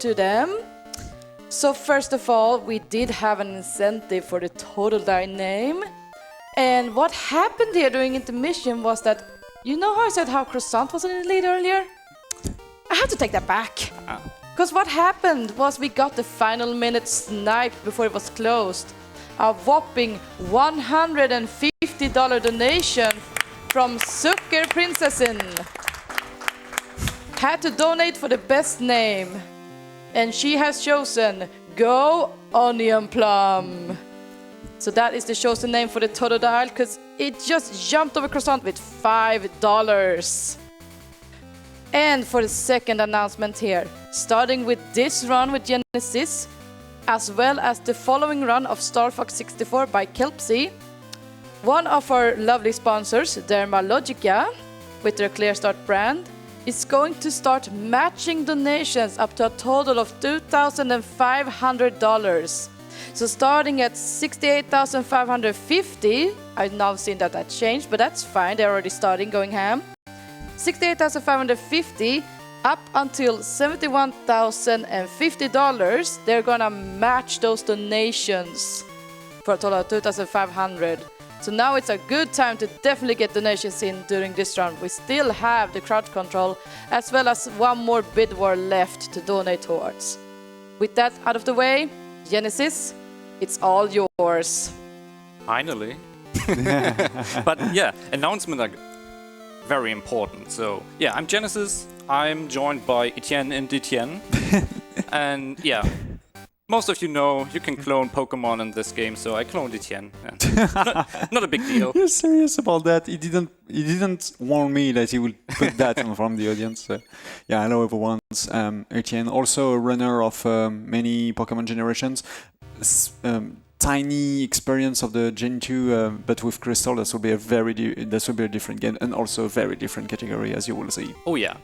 to them. So first of all, we did have an incentive for the total die name. And what happened here during intermission was that, you know how I said how Croissant was in the lead earlier? I have to take that back. Because what happened was we got the final minute sniped before it was closed. A whopping $150 donation from Zucker Prinzessin. Had to donate for the best name. And she has chosen Go Onion Plum. So that is the chosen name for the total dial, because it just jumped over Croissant with $5. And for the second announcement here, starting with this run with G3neziz, as well as the following run of Star Fox 64 by Kelpsy, one of our lovely sponsors, Dermalogica, with their Clear Start brand, is going to start matching donations up to a total of $2,500. So starting at $68,550, I've now seen that changed, but that's fine, they're already starting going ham. $68,550 up until $71,050, they're gonna match those donations for a total of $2,500. So now it's a good time to definitely get donations in during this round. We still have the crowd control, as well as one more bid war left to donate towards. With that out of the way, G3neziz, it's all yours. Finally. But yeah, announcements are very important. So yeah, I'm G3neziz. I'm joined by Etienne and Etienne. And yeah, most of you know you can clone Pokémon in this game, so I cloned Etienne. Not a big deal. You're serious about that? He didn't warn me that he would put that in from the audience. Yeah, hello everyone. Etienne, also a runner of many Pokémon generations. Tiny experience of the Gen 2, but with Crystal, this will be a different game, and also a very different category, as you will see. Oh yeah.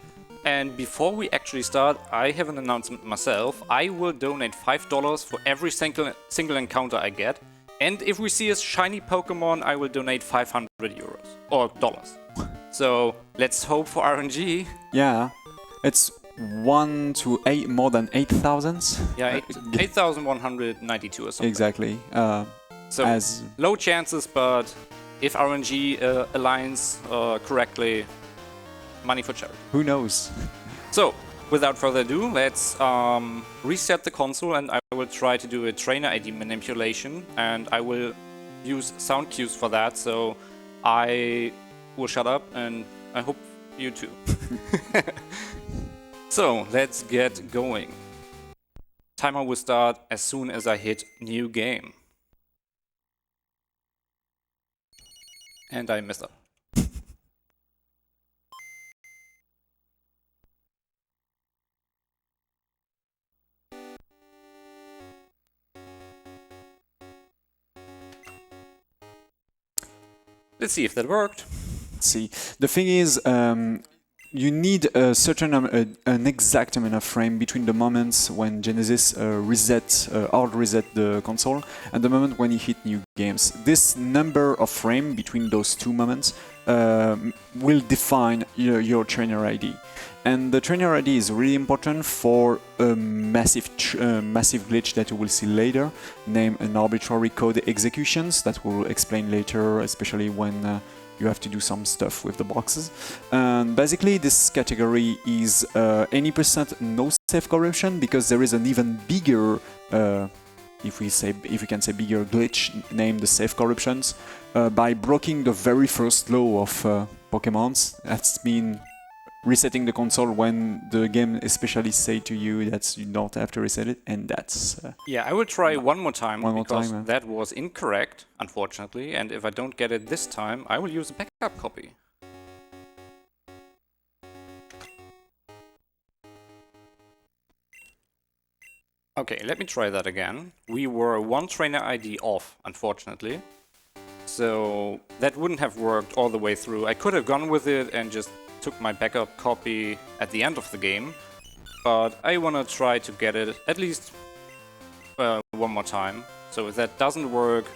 And before we actually start, I have an announcement myself. I will donate $5 for every single encounter I get. And if we see a shiny Pokemon, I will donate 500 euros or dollars. So let's hope for RNG. Yeah, it's 1 to 8, more than 8,000. Yeah, 8,192 or something. Exactly. So low chances, but if RNG aligns correctly, money for charity. Who knows? So, without further ado, let's reset the console, and I will try to do a trainer ID manipulation, and I will use sound cues for that, so I will shut up, and I hope you too. So, let's get going. Timer will start as soon as I hit new game. And I messed up. Let's see if that worked. Let's see. The thing is, you need a certain an exact amount of frame between the moments when G3neziz hard reset the console and the moment when you hit new games. This number of frame between those two moments will define your trainer ID. And the trainer ID is really important for a massive glitch that you will see later, named an arbitrary code executions that we'll explain later, especially when you have to do some stuff with the boxes. And basically this category is any % no safe corruption, because there is an even bigger, if we can say bigger glitch, named the safe corruptions, by breaking the very first law of Pokémons. That's mean resetting the console when the game especially say to you that you don't have to reset it, and that's... yeah, I will try one more time, because that was incorrect, unfortunately, and if I don't get it this time, I will use a backup copy. Okay, let me try that again. We were one trainer ID off, unfortunately, so that wouldn't have worked all the way through. I could have gone with it and just took my backup copy at the end of the game, but I want to try to get it at least one more time. So if that doesn't work,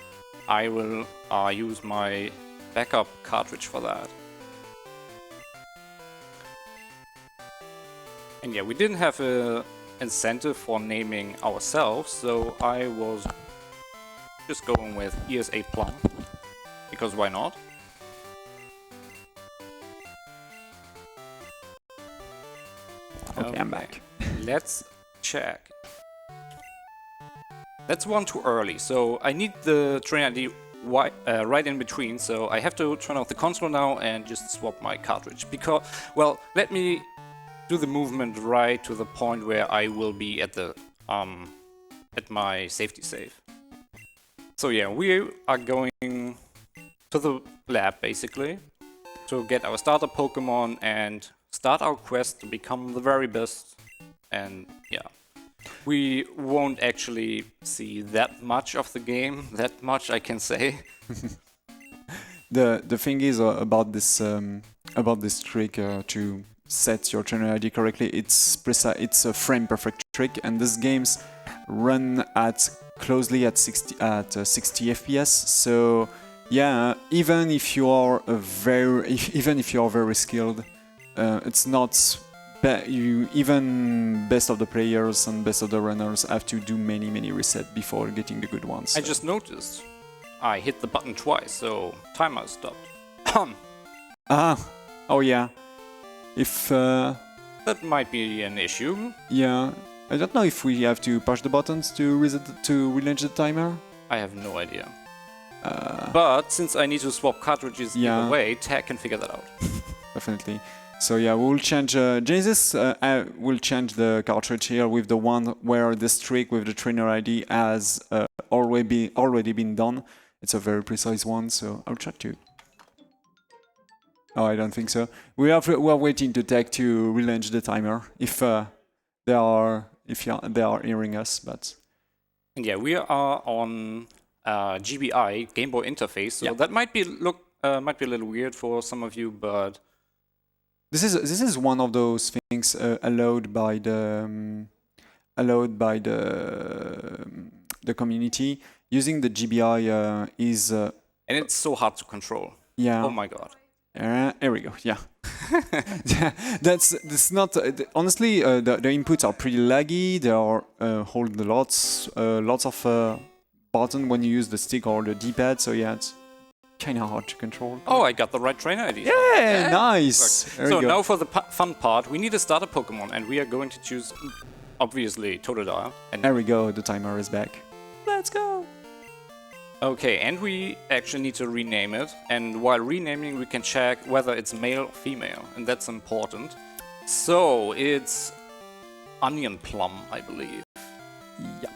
I will use my backup cartridge for that. And yeah, we didn't have a incentive for naming ourselves, so I was just going with ESA Plum, because why not? Okay, I'm back. Let's check. That's one too early, so I need the train ID right in between, so I have to turn off the console now and just swap my cartridge. Because, well, let me do the movement right to the point where I will be at the at my safety save. So yeah, we are going to the lab basically to get our starter Pokemon and start our quest to become the very best. And yeah, we won't actually see that much of the game, that much I can say. The thing is about this trick to set your trainer ID correctly. It's a frame perfect trick, and these games run at closely at 60 FPS. So yeah, even if you are very skilled, it's not. Even best of the players and best of the runners have to do many resets before getting the good ones. I just noticed I hit the button twice, so timer stopped. Oh yeah. If that might be an issue. Yeah, I don't know if we have to push the buttons to relaunch the timer. I have no idea. But since I need to swap cartridges either way, Tag can figure that out. Definitely. So yeah, we'll change. Genesis will change the cartridge here with the one where the trick with the trainer ID has already been done. It's a very precise one, so I'll try to. Oh, I don't think so. We are waiting to Tech to relaunch the timer if they are hearing us, but. And yeah, we are on GBI Game Boy interface, so that might be a little weird for some of you, but. This is one of those things allowed by the community. Using the GBI is and it's so hard to control. Yeah. Oh my god. Here we go. Yeah. that's not honestly the inputs are pretty laggy. They are hold lots of button when you use the stick or the D-pad. So yeah, it's kind of hard to control. Oh, I got the right trainer ID. Yeah, nice. So now for the fun part, we need a starter Pokemon, and we are going to choose, obviously, Totodile. And there we go, the timer is back. Let's go. Okay, and we actually need to rename it, and while renaming we can check whether it's male or female, and that's important. So, it's Onion Plum, I believe. Yeah.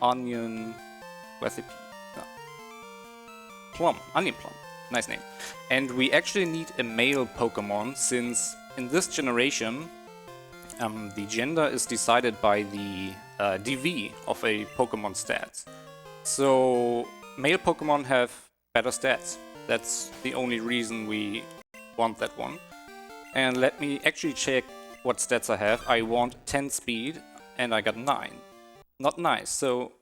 Onion... where's it? Plum, Onion Plum, nice name. And we actually need a male Pokemon, since in this generation the gender is decided by the DV of a Pokemon stats. So male Pokemon have better stats. That's the only reason we want that one. And let me actually check what stats I have. I want 10 speed and I got 9. Not nice, so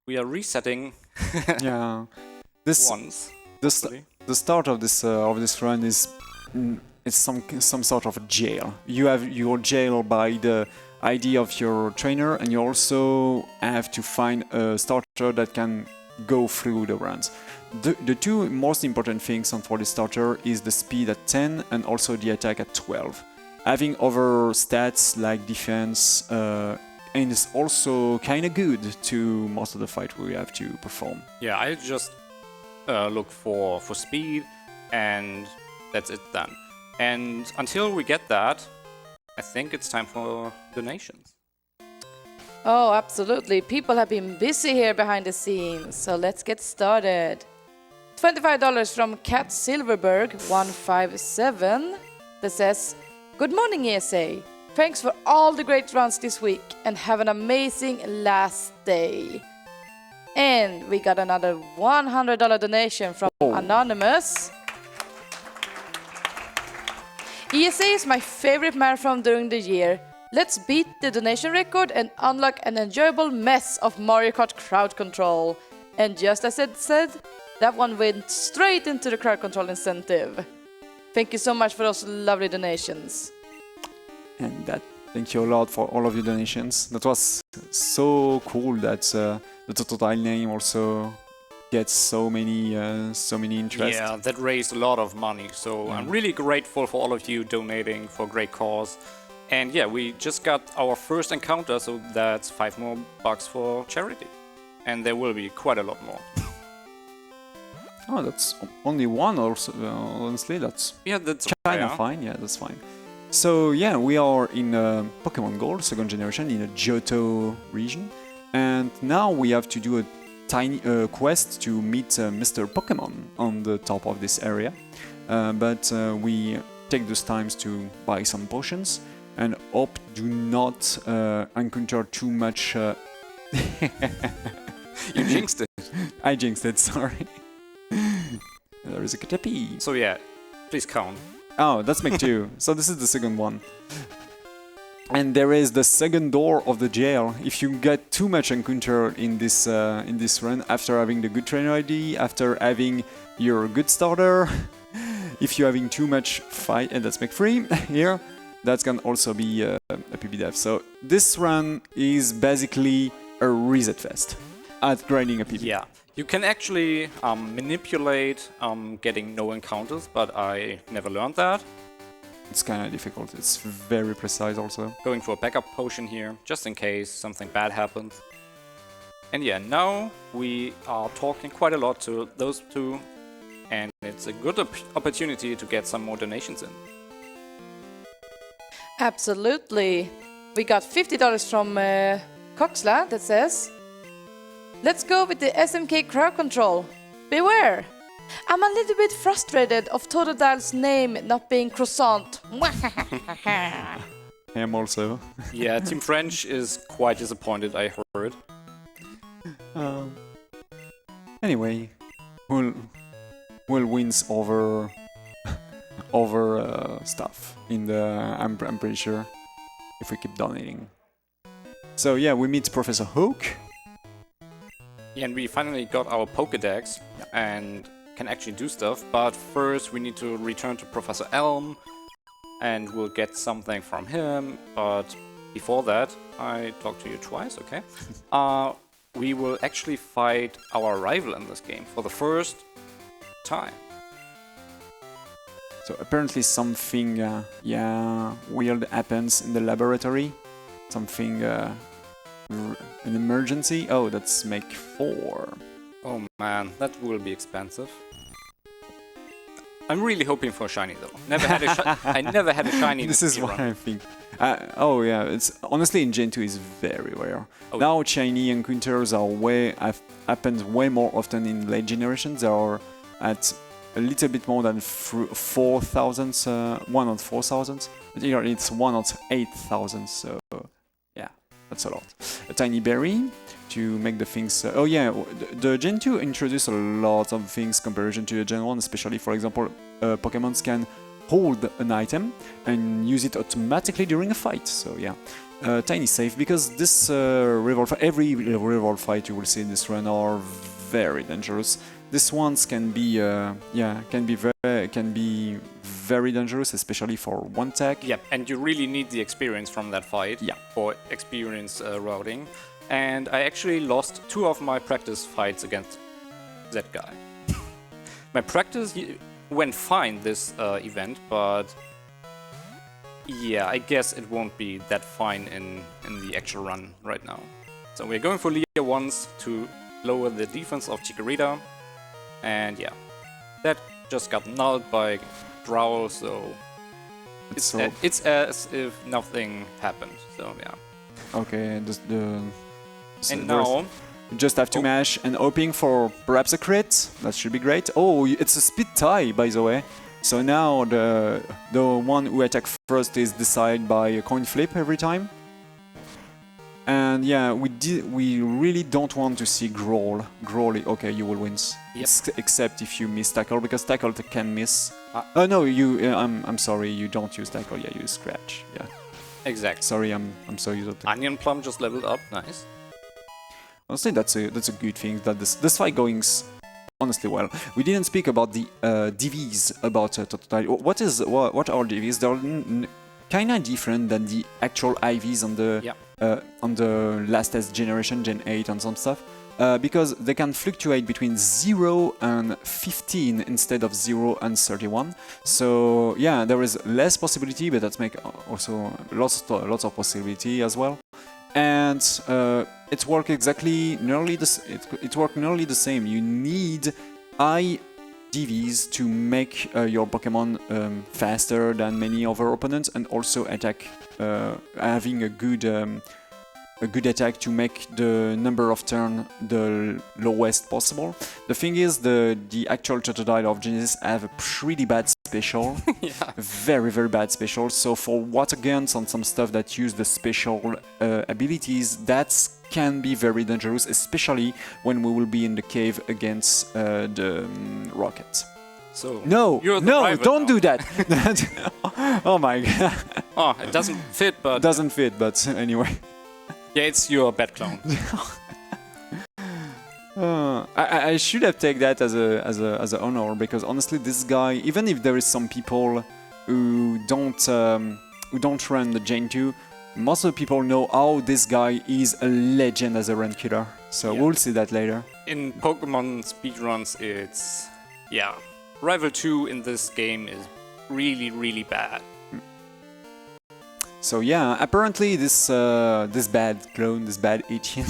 we are resetting. Yeah. The start of this run is it's some sort of a jail. You have your jail by the ID of your trainer, and you also have to find a starter that can go through the runs. The two most important things for the starter is the speed at 10 and also the attack at 12. Having other stats like defense and it's also kind of good to most of the fight we have to perform. Yeah, I just look for speed, and that's it then. And until we get that, I think it's time for donations. Oh, absolutely. People have been busy here behind the scenes, so let's get started. $25 from Cat Silverberg 157 that says, "Good morning, ESA. Thanks for all the great runs this week and have an amazing last day." And we got another $100 donation from Anonymous. "ESA is my favorite marathon during the year. Let's beat the donation record and unlock an enjoyable mess of Mario Kart crowd control." And just as it said, that one went straight into the crowd control incentive. Thank you so much for those lovely donations. And that Thank you a lot for all of your donations. That was so cool that the Totodile name also gets so many interest. Yeah, that raised a lot of money. So I'm really grateful for all of you donating for a great cause. And yeah, we just got our first encounter, so that's $5 more for charity. And there will be quite a lot more. Oh, that's only one also. Honestly, that's that's kind of fine. Yeah, that's fine. So yeah, we are in Pokemon Gold, second generation, in a Johto region. And now we have to do a tiny quest to meet Mr. Pokemon on the top of this area. But we take those times to buy some potions and hope do not encounter too much... You jinxed it. I jinxed it, sorry. There is a Caterpie. So yeah, please count. Oh, that's make two. So this is the second one. And there is the second door of the jail. If you get too much encounter in this run, after having the good trainer ID, after having your good starter, if you're having too much fight, and that's make free here, that can also be a PB dev. So this run is basically a reset fest at grinding a PB. Yeah. You can actually manipulate getting no encounters, but I never learned that. It's kind of difficult. It's very precise also. Going for a backup potion here, just in case something bad happens. And yeah, now we are talking quite a lot to those two, and it's a good opportunity to get some more donations in. Absolutely. We got $50 from Coxla that says, "Let's go with the SMK crowd control. Beware! I'm a little bit frustrated of Totodile's name not being croissant." I am also. Yeah, Team French is quite disappointed, I heard. Anyway, we'll wins over stuff in the. I'm pretty sure if we keep donating. So yeah, we meet Professor Oak. Yeah, and we finally got our Pokédex and can actually do stuff, but first we need to return to Professor Elm and we'll get something from him, but before that, I talked to you twice, okay? We will actually fight our rival in this game for the first time. So apparently something, weird happens in the laboratory. Something, an emergency. Oh, that's make 4. Oh man, that will be expensive. I'm really hoping for a shiny though. I never had a shiny. This is what I think. Oh yeah, it's honestly in Gen 2 is very rare. Oh. Now shiny encounters are happens way more often in late generations. They are at a little bit more than 4,000, 1 on 4,000. But here it's 1 on 8,000. So yeah, that's a lot. A tiny berry to make the things. Oh yeah, the Gen 2 introduced a lot of things comparison to the Gen 1, especially for example, Pokémon can hold an item and use it automatically during a fight. So yeah, tiny save, because this every rival fight you will see in this run are very dangerous. These ones can be very dangerous, especially for one tech. Yep, and you really need the experience from that fight for experience routing. And I actually lost 2 of my practice fights against that guy. My practice went fine this event, but yeah, I guess it won't be that fine in the actual run right now. So we're going for Leah once to lower the defense of Chikorita. And yeah, that just got nulled by Growl, so it's as if nothing happened. So yeah. Okay, and now you just have to mash and hoping for perhaps a crit. That should be great. Oh, it's a speed tie, by the way. So now the one who attacks first is decided by a coin flip every time. And yeah, we really don't want to see Growl. Growl, okay, you will win. Yep. Except if you miss tackle, because tackle can miss. Oh no, you. I'm sorry, you don't use tackle. Yeah, you use scratch. Yeah. Exactly. Sorry, I'm so used to. Onion Plum just leveled up. Nice. Honestly, that's a good thing that this fight going honestly well. We didn't speak about the DVs about Totodile. What are DVs? There are kinda different than the actual IVs on the last generation, Gen 8 and some stuff. Because they can fluctuate between 0 and 15 instead of 0 and 31. So yeah, there is less possibility, but that makes also lots of possibility as well. And it works exactly nearly the same. You need IDVs to make your Pokemon faster than many other opponents, and also attack, having a good attack to make the number of turns the lowest possible. The thing is, the actual Totodile of Genesis have a pretty bad special. Yeah. Very, very bad special. So for water guns and some stuff that use the special abilities, that can be very dangerous, especially when we will be in the cave against the rocket. So No, don't now. do that. Oh my god. Oh, it doesn't fit, but Doesn't fit, but anyway. yeah, it's your bad clone. I should have taken that as a honor, because honestly, this guy, even if there is some people who don't run the Gen 2, most of the people know how this guy is a legend as a run killer. So Yeah. we'll see that later. In Pokemon speedruns, it's Rival 2 in this game is really, really bad. So yeah, apparently this bad clone, this bad 18,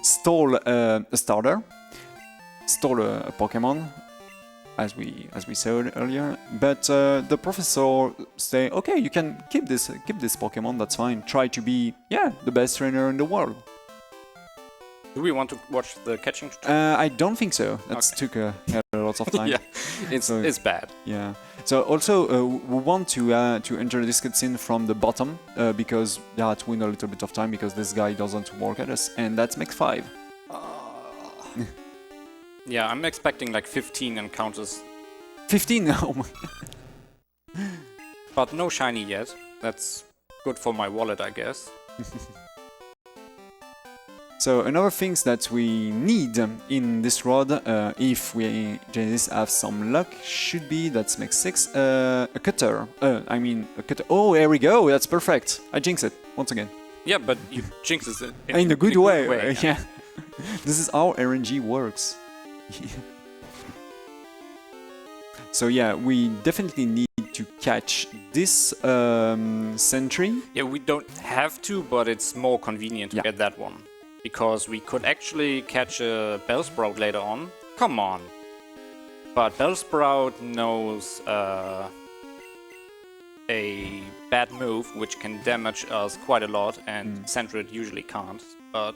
stole a starter, stole a Pokemon, as we saw earlier. But the professor say, okay, you can keep this Pokemon, that's fine. Try to be the best trainer in the world. Do we want to watch the catching tutorial? I don't think so. That took a lot of time. Yeah, it's bad. Yeah. So also we want to enter this cutscene from the bottom because to win a little bit of time, because this guy doesn't work at us, and that makes 5. Yeah, I'm expecting like 15 encounters, 15. Oh my. but no shiny yet. That's good for my wallet, I guess. So another things that we need in this road, if we just have some luck, should be, that makes 6, a cutter. A cutter. Oh, there we go. That's perfect. I jinxed it once again. Yeah, but you jinx it In a good way. yeah. Yeah. This is how RNG works. So yeah, we definitely need to catch this sentry. Yeah, we don't have to, but it's more convenient to get that one. Because we could actually catch a Bellsprout later on. Come on. But Bellsprout knows a bad move which can damage us quite a lot, and Sentret usually can't. But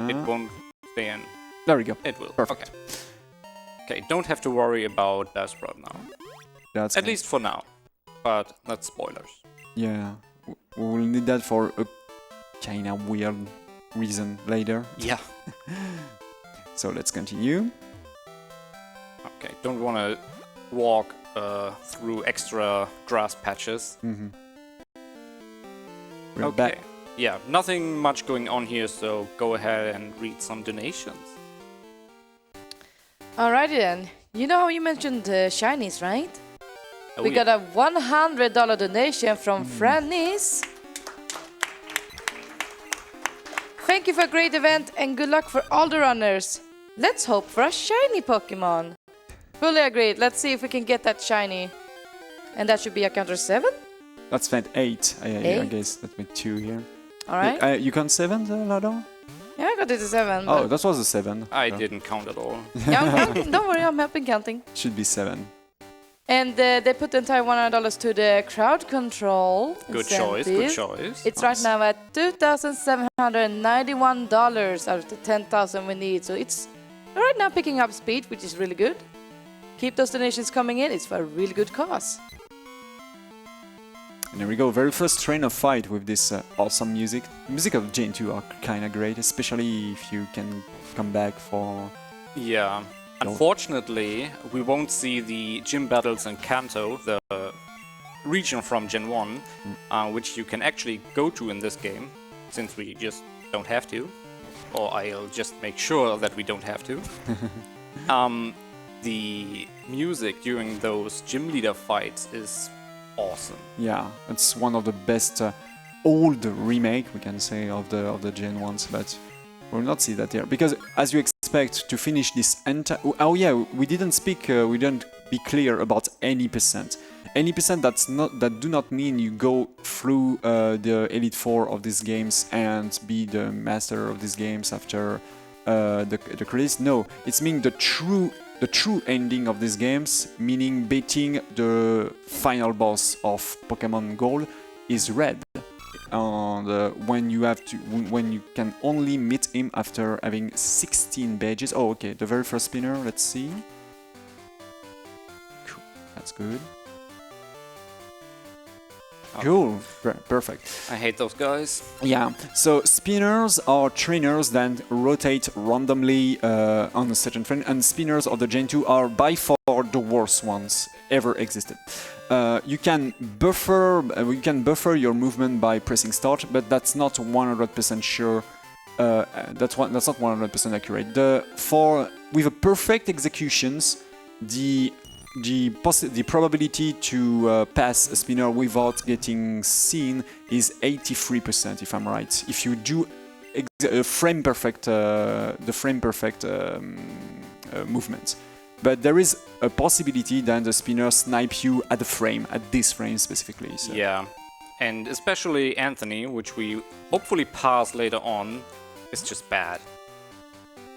it won't stay in. There we go. It will. Perfect. Okay, don't have to worry about Bellsprout now. That's At least for now. But that's spoilers. Yeah. We will need that for a kinda weird reason later. Yeah. So let's continue. Okay, don't want to walk through extra grass patches. We're Okay. back. Yeah, nothing much going on here, so go ahead and read some donations. Alrighty then. You know how you mentioned shinies, right? Oh, We got a $100 donation from Frannis. Thank you for a great event and good luck for all the runners. Let's hope for a shiny Pokemon. Fully agreed. Let's see if we can get that shiny. And that should be a counter 7? That's fed 8. I 8? guess that made 2 here. Alright. You count 7, Lado? Yeah, I got it to 7. Oh, that was a 7. I didn't count at all. Yeah, I'm counting. Don't worry, I'm helping counting. Should be 7. And they put the entire $100 to the crowd control. Good choice, good choice. It's right now at $2,791 out of the 10,000 we need. So it's right now picking up speed, which is really good. Keep those donations coming in. It's for a really good cause. And there we go. Very first train of fight with this awesome music. The music of Gen 2 are kind of great, especially if you can come back for... Yeah. Unfortunately, we won't see the gym battles in Kanto, the region from Gen 1, which you can actually go to in this game, since we just don't have to. Or I'll just make sure that we don't have to. The music during those gym leader fights is awesome. Yeah, it's one of the best old remake, we can say, of the Gen ones, but we'll not see that here. Because as you expect to finish this entire... Oh yeah, we didn't speak, we didn't be clear about any percent. Any percent that do not mean you go through the Elite Four of these games and be the master of these games after the credits. No, it's meaning the true ending of these games, meaning beating the final boss of Pokémon Gold is red. And when you can only meet him after having 16 badges. Oh, okay, the very first spinner. Let's see. Cool, that's good. Okay. Cool, perfect. I hate those guys. Yeah, so spinners are trainers that rotate randomly on a certain frame, and spinners of the Gen 2 are by far the worst ones ever existed. You can buffer your movement by pressing start, but that's not 100% sure. That's not 100% accurate. With a perfect executions, the probability to pass a spinner without getting seen is 83%, if I'm right. If you do the frame perfect movement. But there is a possibility that the spinner snipe you at this frame specifically. So. Yeah, and especially Anthony, which we hopefully pass later on, is just bad.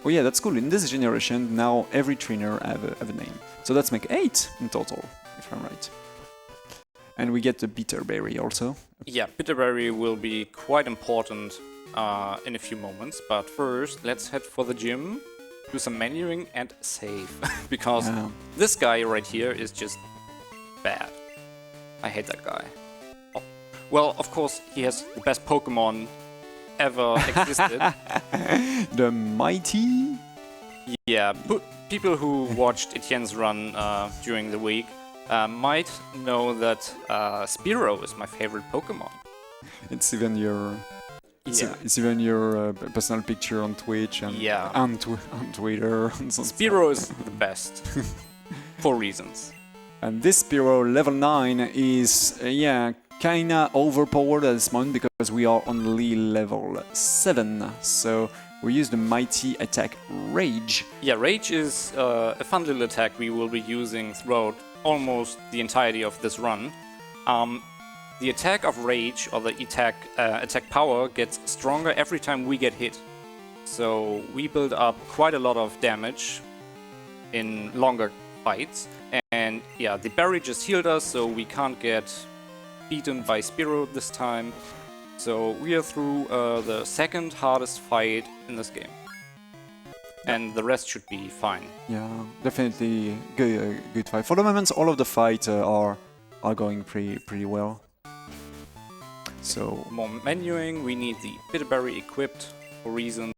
Oh yeah, that's cool. In this generation, now every trainer have a name. So let's make 8 in total, if I'm right. And we get the Bitterberry also. Yeah, Bitterberry will be quite important in a few moments. But first, let's head for the gym, do some menuing and save. Because this guy right here is just bad. I hate that guy. Oh. Well, of course, he has the best Pokemon ever existed. The mighty? Yeah, people who watched Etienne's run during the week might know that Spearow is my favorite Pokemon. It's even your personal picture on Twitch and on Twitter. Spearow is the best for reasons. And this Spearow level 9 is kinda overpowered at this moment because we are only level 7. So we use the mighty attack Rage. Yeah, Rage is a fun little attack we will be using throughout almost the entirety of this run. The attack of Rage, or the attack power, gets stronger every time we get hit. So we build up quite a lot of damage in longer fights. And yeah, the berry just healed us, so we can't get beaten by Spearow this time. So we are through the second hardest fight in this game. And the rest should be fine. Yeah, definitely good fight. For the moment, all of the fights are going pretty well. So more menuing, we need the Bitterberry equipped for reasons.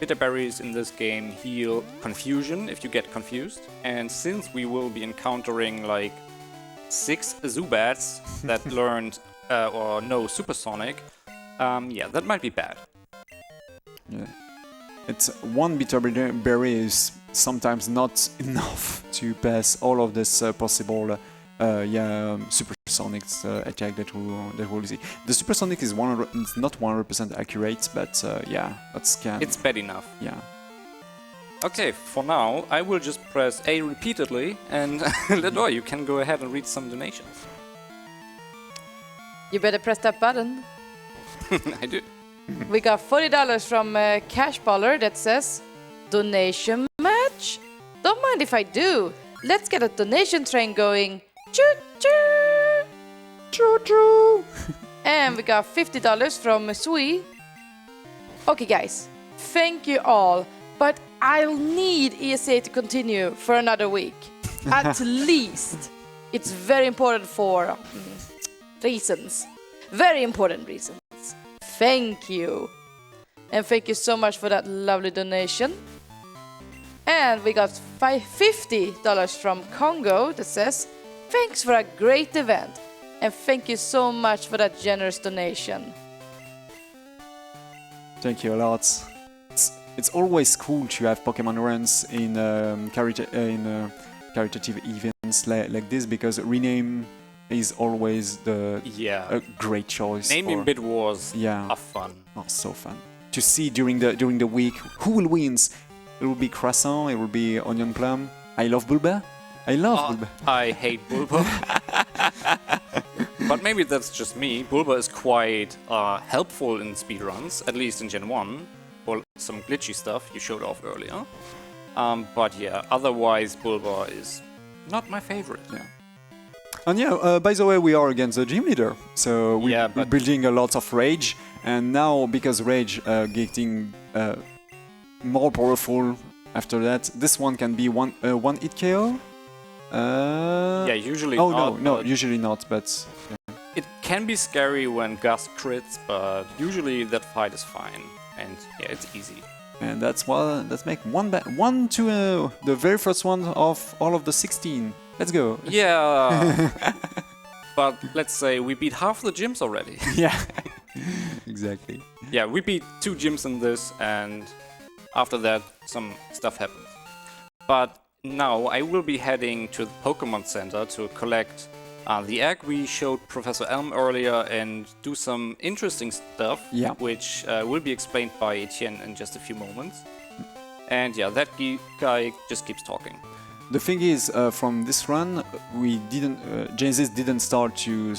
Bitterberries in this game heal confusion if you get confused. And since we will be encountering like 6 Zubats that learned or know Supersonic, that might be bad. Yeah, it's one Bitterberry is sometimes not enough to pass all of this possible Supersonic attack that we'll see. The Supersonic is it's not 100% accurate, but it's bad enough. Yeah. Okay, for now, I will just press A repeatedly, and Ledor, you can go ahead and read some donations. You better press that button. I do. We got $40 from Cashballer that says, donation match? Don't mind if I do. Let's get a donation train going. Choo-choo! Choo-choo! And we got $50 from Sui. Okay, guys. Thank you all. But I'll need ESA to continue for another week. At least. It's very important for reasons. Very important reasons. Thank you. And thank you so much for that lovely donation. And we got $50 from Congo that says, thanks for a great event. And thank you so much for that generous donation. Thank you a lot. It's always cool to have Pokemon runs in caritative events like this, because rename is always Yeah. a great choice. Naming bit wars Yeah. are fun. Oh, so fun to see during the week who will win. It will be croissant. It will be onion plum. I love Bulba. I love Bulba. I hate Bulba. But maybe that's just me. Bulba is quite helpful in speedruns, at least in Gen 1, for some glitchy stuff you showed off earlier. But yeah, otherwise Bulba is not my favorite. Yeah. And yeah, by the way, we are against the gym leader, so we're building a lot of rage, and now because rage getting more powerful after that, this one can be one hit KO. Yeah, usually. Oh not, no, usually not, but. Yeah. It can be scary when Gus crits, but usually that fight is fine, and yeah, it's easy. And that's why let's make one to the very first one of all of the 16. Let's go. Yeah. But let's say we beat half the gyms already. Yeah. Exactly. Yeah, we beat 2 gyms in this, and after that some stuff happens. But now I will be heading to the Pokémon Center to collect the egg we showed Professor Elm earlier and do some interesting stuff, which will be explained by Etienne in just a few moments. And yeah, that guy just keeps talking. The thing is, from this run, we didn't. Genesis didn't start to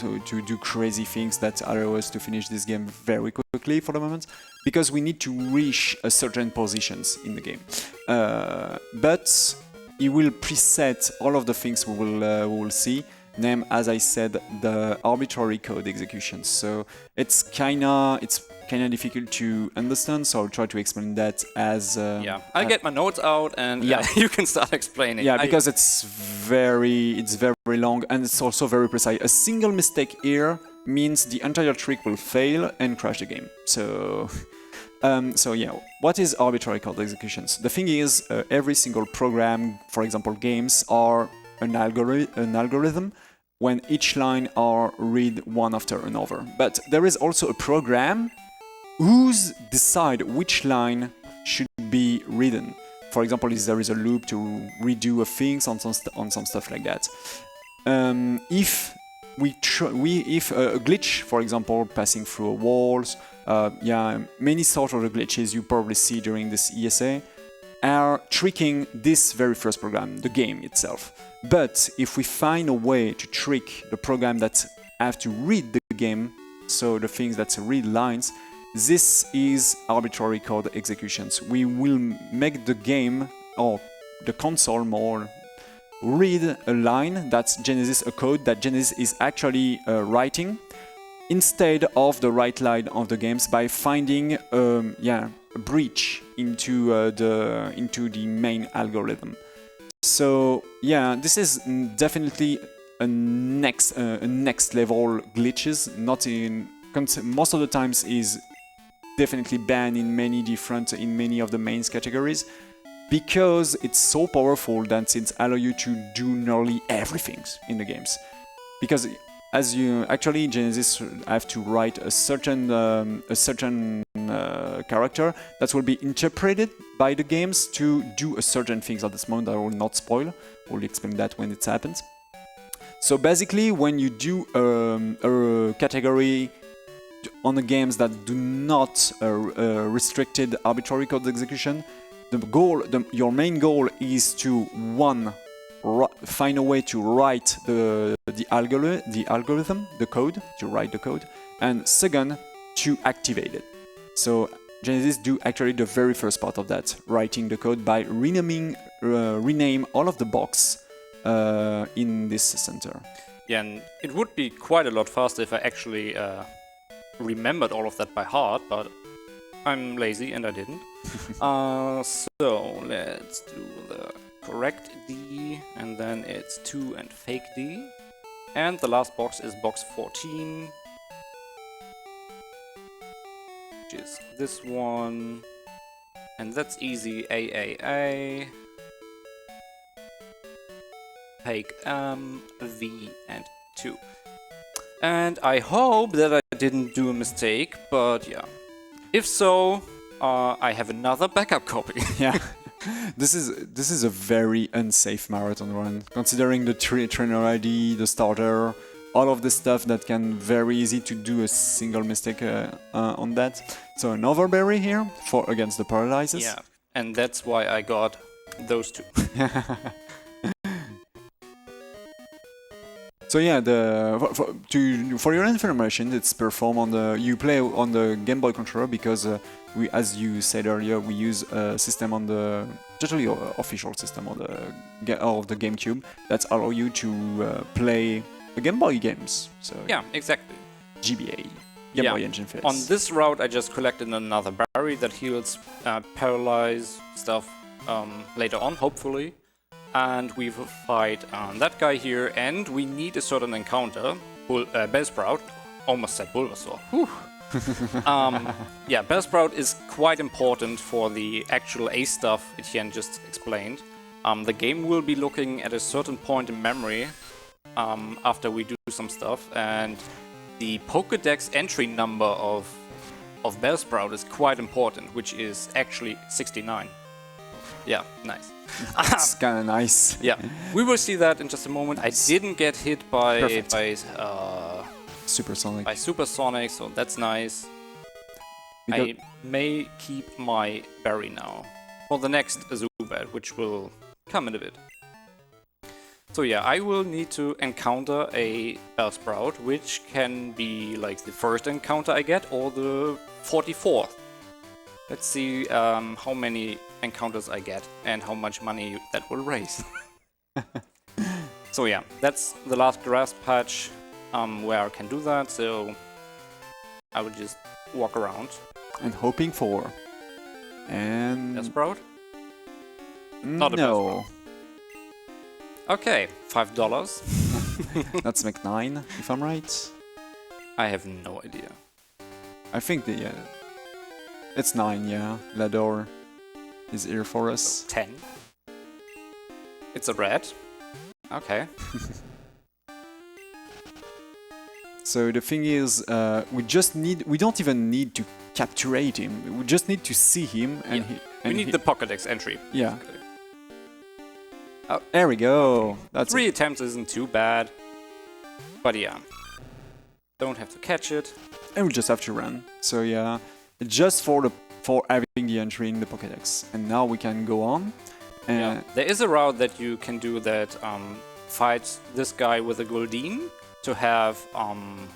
do crazy things that allow us to finish this game very quickly for the moment, because we need to reach a certain positions in the game. But it will preset all of the things we will see. Name, as I said, the arbitrary code execution. So it's kinda difficult to understand. So I'll try to explain that as. I'll get my notes out and you can start explaining. Yeah, because it's very long and it's also very precise. A single mistake here means the entire trick will fail and crash the game. So. What is arbitrary code executions? The thing is, every single program, for example, games are an algorithm when each line are read one after another. But there is also a program who's decide which line should be written. For example, if there is a loop to redo a things on some stuff like that. If a glitch, for example, passing through walls, many sort of glitches you probably see during this ESA are tricking this very first program, the game itself. But if we find a way to trick the program that have to read the game, so the things that read lines, this is arbitrary code executions. We will make the game or the console more read a line that's Genesis, a code that Genesis is actually writing, instead of the right line of the games by finding a breach into the main algorithm. So yeah, this is definitely a next level glitches. Most of the times is definitely banned in many of the main categories, because it's so powerful that it allows you to do nearly everything in the games. Because as you actually Genesis have to write a certain character that will be interpreted by the games to do a certain things at this moment. I will not spoil. We'll explain that when it happens. So basically, when you do a category on the games that do not restricted arbitrary code execution, your main goal is to find a way to write the algorithm, the code, to write the code, and second, to activate it. So Genesis do actually the very first part of that, writing the code by rename all of the box in this center. Yeah, and it would be quite a lot faster if I actually remembered all of that by heart, but I'm lazy and I didn't. So let's do the correct D, and then it's 2 and fake D. And the last box is box 14, which is this one. And that's easy, AAA. Fake M, V, and 2. And I hope that I didn't do a mistake, but yeah. If so, I have another backup copy. Yeah. This is a very unsafe marathon run, considering the trainer ID, the starter, all of the stuff that can very easy to do a single mistake on that. So an overberry here for against the paralyzes. Yeah, and that's why I got those two. So yeah, for your information, it's performed on the you play on the Game Boy controller because we, as you said earlier, we use a system on the totally official system on the GameCube that allow you to play the Game Boy games. So Yeah, exactly. GBA, Game Boy Engine Phase. On this route, I just collected another berry that heals paralyze stuff later on, hopefully. And we will fight that guy here, and we need a certain encounter. Bellsprout, almost said Bulbasaur. Yeah, Bellsprout is quite important for the actual A stuff Etienne just explained. The game will be looking at a certain point in memory after we do some stuff, and the Pokédex entry number of Bellsprout is quite important, which is actually 69. Yeah, nice. It's kind of nice. Yeah, we will see that in just a moment. I didn't get hit by Supersonic. Supersonic, so that's nice. I may keep my berry now for the next Zubat, which will come in a bit. So yeah, I will need to encounter a Bellsprout, which can be like the first encounter I get or the 44th. Let's see how many encounters I get and how much money that will raise. So yeah, that's the last grass patch where I can do that, so I will just walk around. And hoping for. And... Bellsprout? Not a Bellsprout. Okay, $5. That's make 9, if I'm right. I have no idea. I think it's 9, yeah. Lador is here for us. So 10. It's a red. Okay. So the thing is, we don't even need to capturate him. We just need to see him and we need the Pokédex entry. Yeah. Oh, there we go. That's 3 attempts isn't too bad. But yeah. Don't have to catch it. And we just have to run. So yeah, just for having the entry in the Pokédex. And now we can go on. Yeah. There is a route that you can do that fights this guy with a Goldeen to have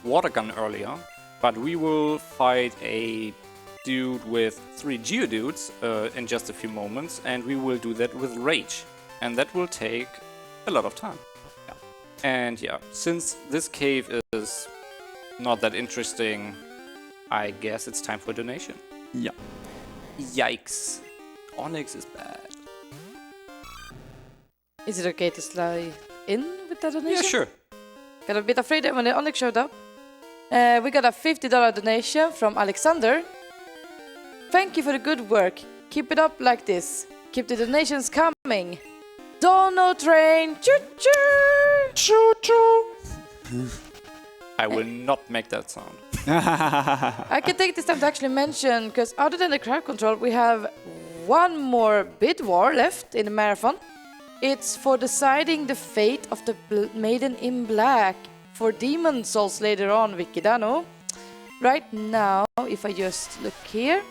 water gun earlier. But we will fight a dude with 3 Geodudes in just a few moments, and we will do that with Rage. And that will take a lot of time. Yeah. And yeah, since this cave is not that interesting, I guess it's time for donation. Yeah. Yikes. Onyx is bad. Is it okay to slide in with that donation? Yeah, sure. Got a bit afraid when the Onyx showed up. We got a $50 donation from Alexander. Thank you for the good work. Keep it up like this. Keep the donations coming. Dono train, choo choo, choo choo. I will not make that sound. I can take this time to actually mention, because other than the crowd control, we have one more bid war left in the marathon. It's for deciding the fate of the Maiden in Black for Demon Souls later on, Wikidano. Right now, if I just look here,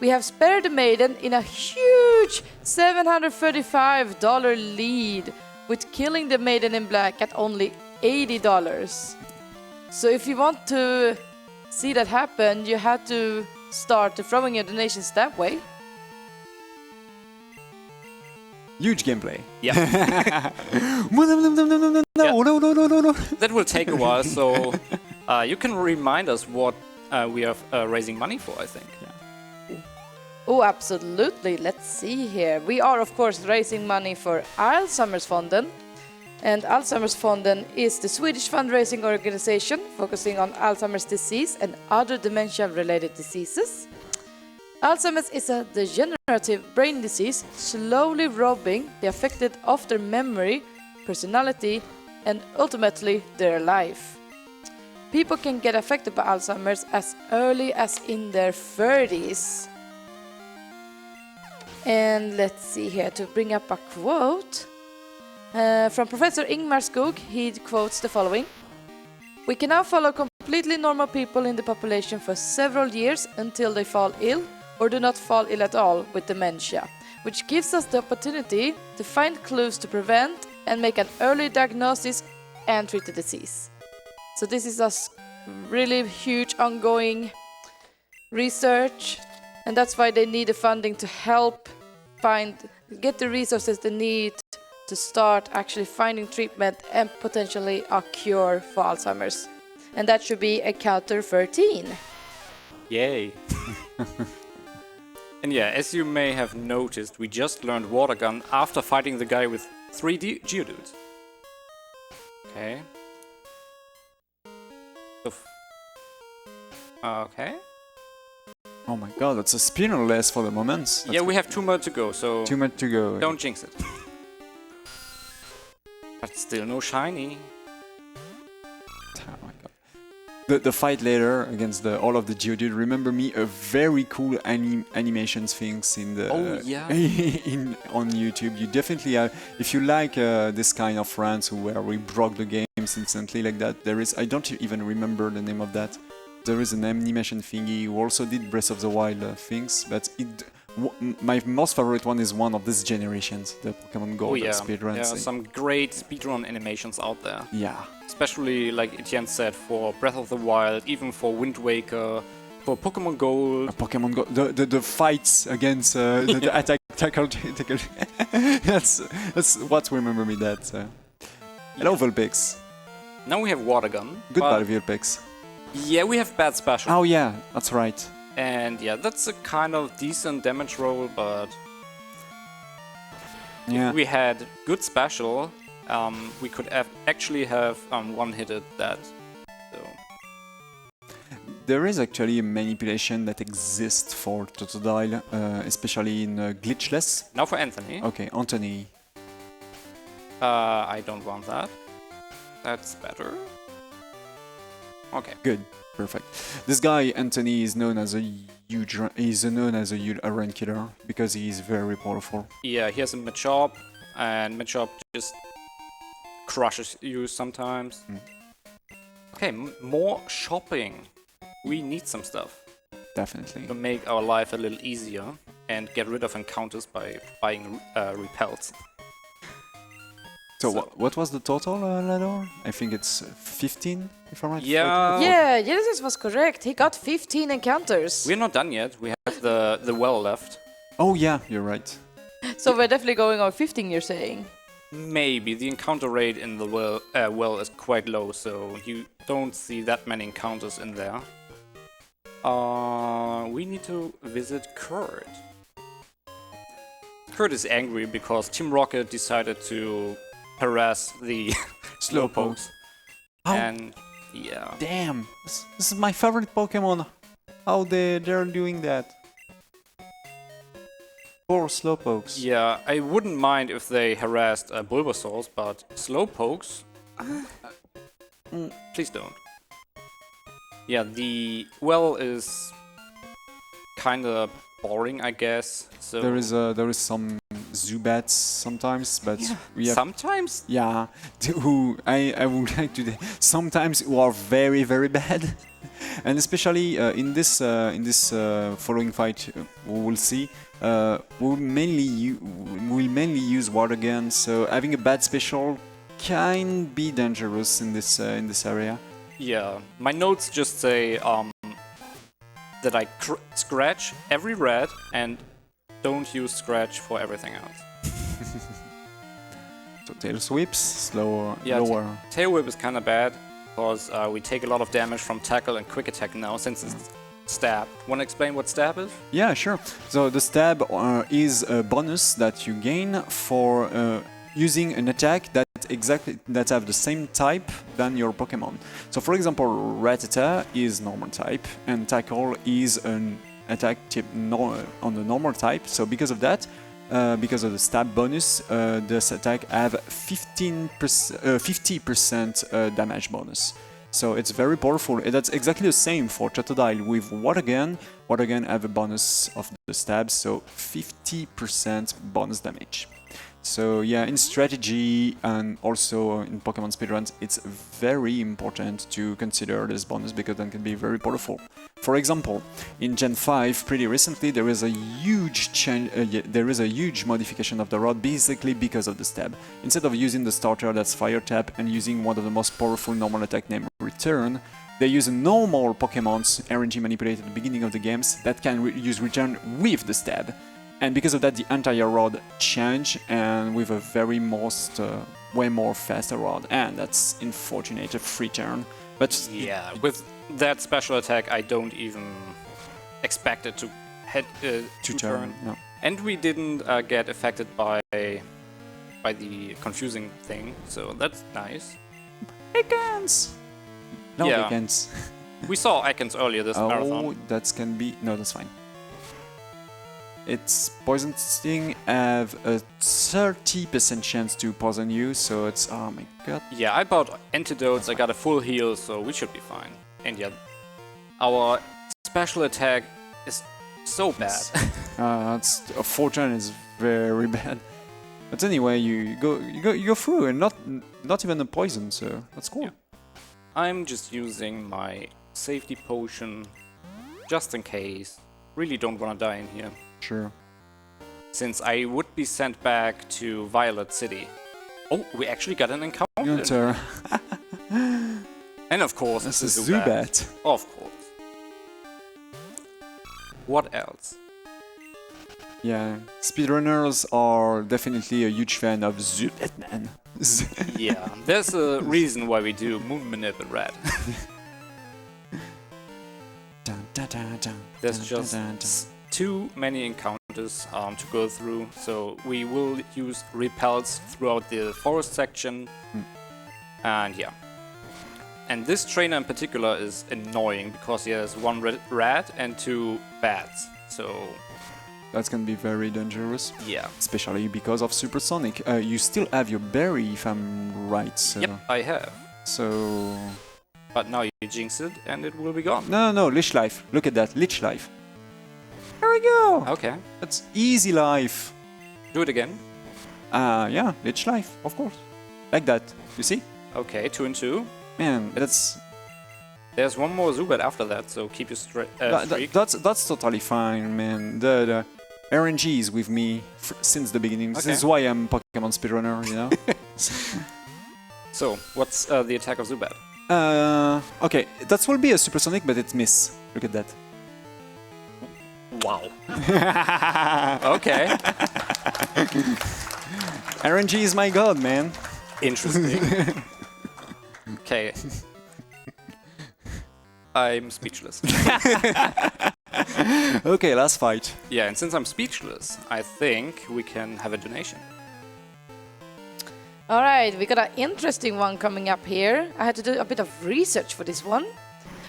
we have spared the Maiden in a huge $735 lead, with killing the Maiden in Black at only $80. So if you want to see that happen, you have to start throwing your donations that way. Huge gameplay. Yeah. No. That will take a while, so you can remind us what we are raising money for, I think. Yeah. Oh, absolutely. Let's see here. We are, of course, raising money for Alzheimer's-fonden. And Alzheimer's-fonden is the Swedish fundraising organization focusing on Alzheimer's disease and other dementia-related diseases. Alzheimer's is a degenerative brain disease slowly robbing the affected of their memory, personality, and ultimately their life. People can get affected by Alzheimer's as early as in their 30s. And let's see here to bring up a quote from Professor Ingmar Skog. He quotes the following: We can now follow completely normal people in the population for several years until they fall ill or do not fall ill at all with dementia, which gives us the opportunity to find clues to prevent and make an early diagnosis and treat the disease. So this is a really huge ongoing research, and that's why they need the funding to help get the resources they need to start actually finding treatment and potentially a cure for Alzheimer's. And that should be Encounter 13. Yay! And yeah, as you may have noticed, we just learned Water Gun after fighting the guy with 3 Geodudes. Okay. Okay. Oh my god, that's a spinner less for the moment. Yeah, we have 2 more to go, so 2 more to go. don't jinx it. But still no shiny. Oh my god. The fight later against all of the Geodude remember me a very cool animations things in the on YouTube. You definitely have, if you like this kind of friends where we broke the games instantly like that. There is, I don't even remember the name of that. There is an animation thingy who also did Breath of the Wild things, but my most favorite one is one of these generations, the Pokémon Go speedruns. Yeah, some great speedrun animations out there. Yeah. Especially, like Etienne said, for Breath of the Wild, even for Wind Waker, for Pokémon Gold. Pokémon Go, the fights against the attack tackle. that's what remember me that. Hello, Vulpix. Now we have Water Gun. Goodbye, Vulpix. Yeah, we have bad special. Oh yeah, that's right. And yeah, that's a kind of decent damage roll, but yeah, if we had good special, we could actually have one-hitted that. So there is actually a manipulation that exists for Totodile, especially in glitchless. Now for Anthony. Okay, Anthony. I don't want that. That's better. Okay. Good. Perfect. This guy Anthony is known as a huge iron killer because he is very powerful. Yeah, he has a Machop, and Machop just crushes you sometimes. Okay, more shopping. We need some stuff. Definitely. To make our life a little easier and get rid of encounters by buying repels. So what was the total, Lador? I think it's 15, if I'm right. Yeah. Yeah, Genesis was correct. He got 15 encounters. We're not done yet. We have the well left. Oh yeah, you're right. So we're definitely going on 15, you're saying? Maybe. The encounter rate in the well is quite low, so you don't see that many encounters in there. We need to visit Kurt. Kurt is angry because Team Rocket decided to harass the Slowpokes. Oh. And yeah. Damn, this is my favorite Pokemon. How they're doing that? Poor Slowpokes. Yeah, I wouldn't mind if they harassed Bulbasaurs, but Slowpokes? Please don't. Yeah, the well is kinda boring, I guess. So there is some Zubats sometimes, but we have sometimes. Yeah, who I would like to sometimes who are very bad, and especially in this following fight we will see we'll mainly use Water Gun, so having a bad special can be dangerous in this area. Yeah, my notes just say that I scratch every red and don't use scratch for everything else. So tail sweeps, lower. Tail whip is kind of bad because we take a lot of damage from tackle and quick attack now since it's stab. Want to explain what stab is? Yeah, sure. So the stab is a bonus that you gain for using an attack that have the same type than your Pokemon. So for example, Rattata is normal type and Tackle is an attack type on the normal type. So because of that, because of the stab bonus, this attack have 50% damage bonus. So it's very powerful. And that's exactly the same for Totodile with Water Gun. Water Gun have a bonus of the stab, so 50% bonus damage. So yeah, in strategy and also in Pokemon speedruns, it's very important to consider this bonus because that can be very powerful. For example, in Gen 5, pretty recently, there is a huge change. There is a huge modification of the rod, basically because of the stab. Instead of using the starter that's Fire Tap and using one of the most powerful normal attack named Return, they use a normal Pokemon's RNG manipulated at the beginning of the games that can use Return with the stab. And because of that, the entire rod changed, and with a way more faster rod, and that's unfortunate, a free turn. But yeah, with that special attack, I don't even expect it to head to turn. No. And we didn't get affected by the confusing thing, so that's nice. Akens! No, Yeah. Akens. We saw Akens earlier this marathon. Oh, that can be... No, that's fine. Its Poison Sting have a 30% chance to poison you, so it's... Oh my god. Yeah, I bought antidotes, I got a full heal, so we should be fine. And yeah, our special attack is so bad. It's, a fortune is very bad. But anyway, you go through, and not even a poison, so that's cool. Yeah. I'm just using my safety potion just in case. Really don't want to die in here. Sure. Since I would be sent back to Violet City. Oh, we actually got an encounter. And of course, This it's is a Zubat. Zubat. Of course. What else? Yeah, speedrunners are definitely a huge fan of Zubat, man. Yeah, there's a reason why we do Moon Manip and Red. There's just too many encounters to go through, so we will use repels throughout the forest section. And yeah. And this trainer in particular is annoying because he has one rat and 2 bats, so... That's gonna be very dangerous. Yeah. Especially because of Supersonic. You still have your berry, if I'm right. So. Yep, I have. So... But now you jinx it and it will be gone. No, Lich Life. Look at that, Lich Life. There we go! Okay. That's easy life. Do it again. Yeah, Lich Life, of course. Like that, you see? Okay, 2 and 2. Man, that's... There's one more Zubat after that, so keep your streak. That's totally fine, man. The RNG is with me since the beginning. Okay. This is why I'm Pokemon speedrunner, you know? So, what's the attack of Zubat? Okay, that will be a Supersonic, but it's miss. Look at that. Wow. Okay. RNG is my god, man. Interesting. Okay. I'm speechless. Okay, last fight. Yeah, and since I'm speechless, I think we can have a donation. All right, we got an interesting one coming up here. I had to do a bit of research for this one.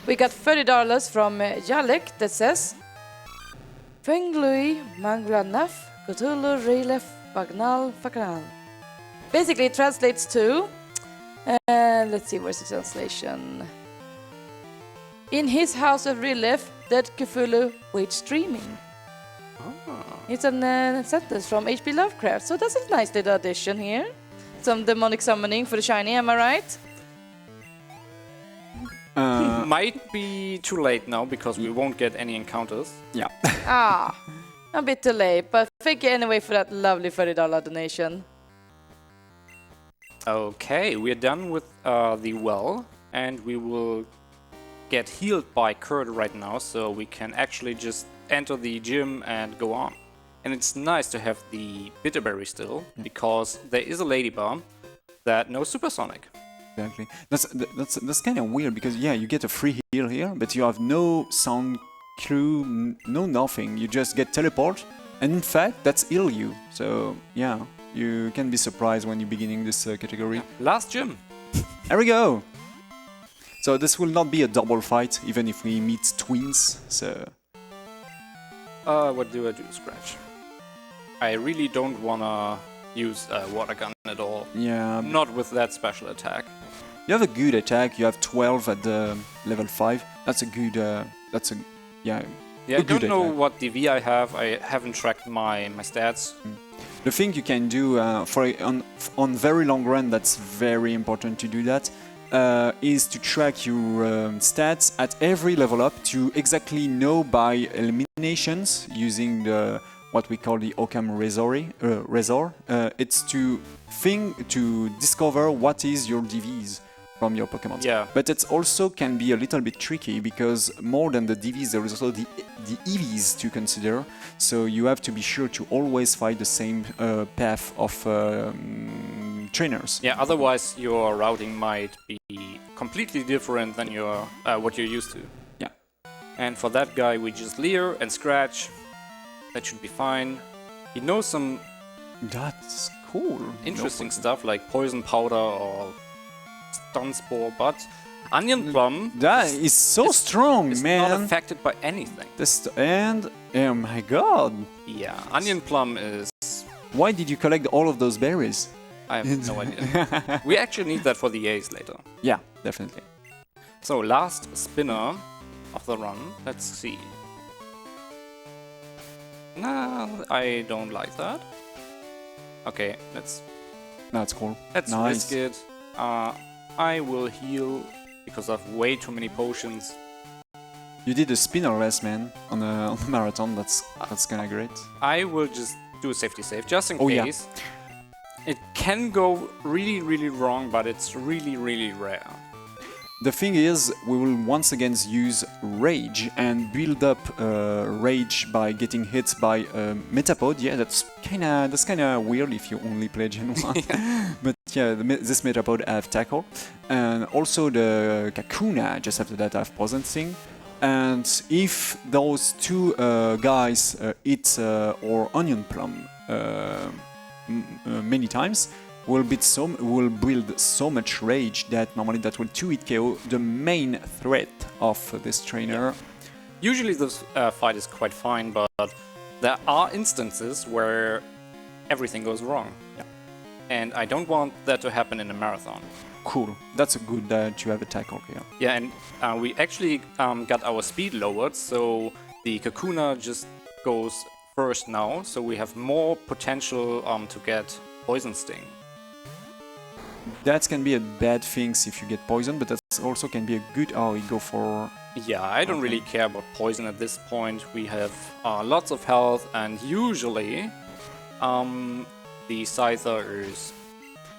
We got $30 from Jalek that says Penglui Mangranaf Cthulhu Relef Bagnal Fakran. Basically, it translates to let's see, where's the translation? In his house of relief, that Cthulhu waits dreaming. Oh. It's a sentence from H.P. Lovecraft, so that's a nice little addition here. Some demonic summoning for the shiny, am I right? Might be too late now because we won't get any encounters. Yeah. A bit too late, but thank you anyway for that lovely $30 donation. Okay, we're done with the well, and we will get healed by Kurt right now, so we can actually just enter the gym and go on. And it's nice to have the Bitterberry still, because there is a Lady Bomb that knows Supersonic. Exactly. That's kind of weird because yeah, you get a free heal here, but you have no sound clue, no nothing. You just get teleport, and in fact, that's heal you. So yeah, you can be surprised when you're beginning this category. Last gym. There we go. So this will not be a double fight, even if we meet twins. So. What do I do? Scratch. I really don't wanna use a water gun at all. Yeah. Not with that special attack. You have a good attack. You have 12 at the level 5. That's a good. That's a yeah. Yeah, a I don't good know attack. what DV I have. I haven't tracked my stats. The thing you can do on very long run, that's very important to do that, is to track your stats at every level up to exactly know by eliminations using what we call the Occam Razor. It's to discover what is your DVs from your Pokémon. Yeah. But it also can be a little bit tricky because more than the DVs, there is also the EVs to consider. So you have to be sure to always find the same path of trainers. Yeah, otherwise your routing might be completely different than your what you're used to. Yeah. And for that guy, we just leer and scratch. That should be fine. He knows some That's cool. interesting stuff like poison powder or stun spore, but onion plum That is so strong, is man. not affected by anything. And oh my god, Yeah, onion plum is... why did you collect all of those berries? I have no idea. We actually need that for the A's later. Yeah, definitely. So, last spinner of the run. Let's see. Nah, I don't like that. Okay, let's That's cool. risk it. I will heal because I have way too many potions. You did a spinnerless, man, on the marathon. That's kind of great. I will just do a safety save just in Oh, yeah. case. It can go really, really wrong, but it's really, really rare. The thing is, we will once again use Rage and build up Rage by getting hit by Metapod. Yeah, that's kind of weird if you only play Gen 1. But yeah, this Metapod have Tackle. And also the Kakuna just after that have Poison Sting. And if those two guys hit or Onion Plum many times, will build so much rage that normally that will 2-hit KO the main threat of this trainer. Usually this fight is quite fine, but there are instances where everything goes wrong. Yeah. And I don't want that to happen in a marathon. Cool. That's a good that you have a tackle here. Yeah, and we actually got our speed lowered, so the Kakuna just goes first now, so we have more potential to get Poison Sting. That can be a bad thing if you get poison, but that also can be a good. Oh, we go for. Yeah, I don't really care about poison at this point. We have lots of health, and usually the Scyther is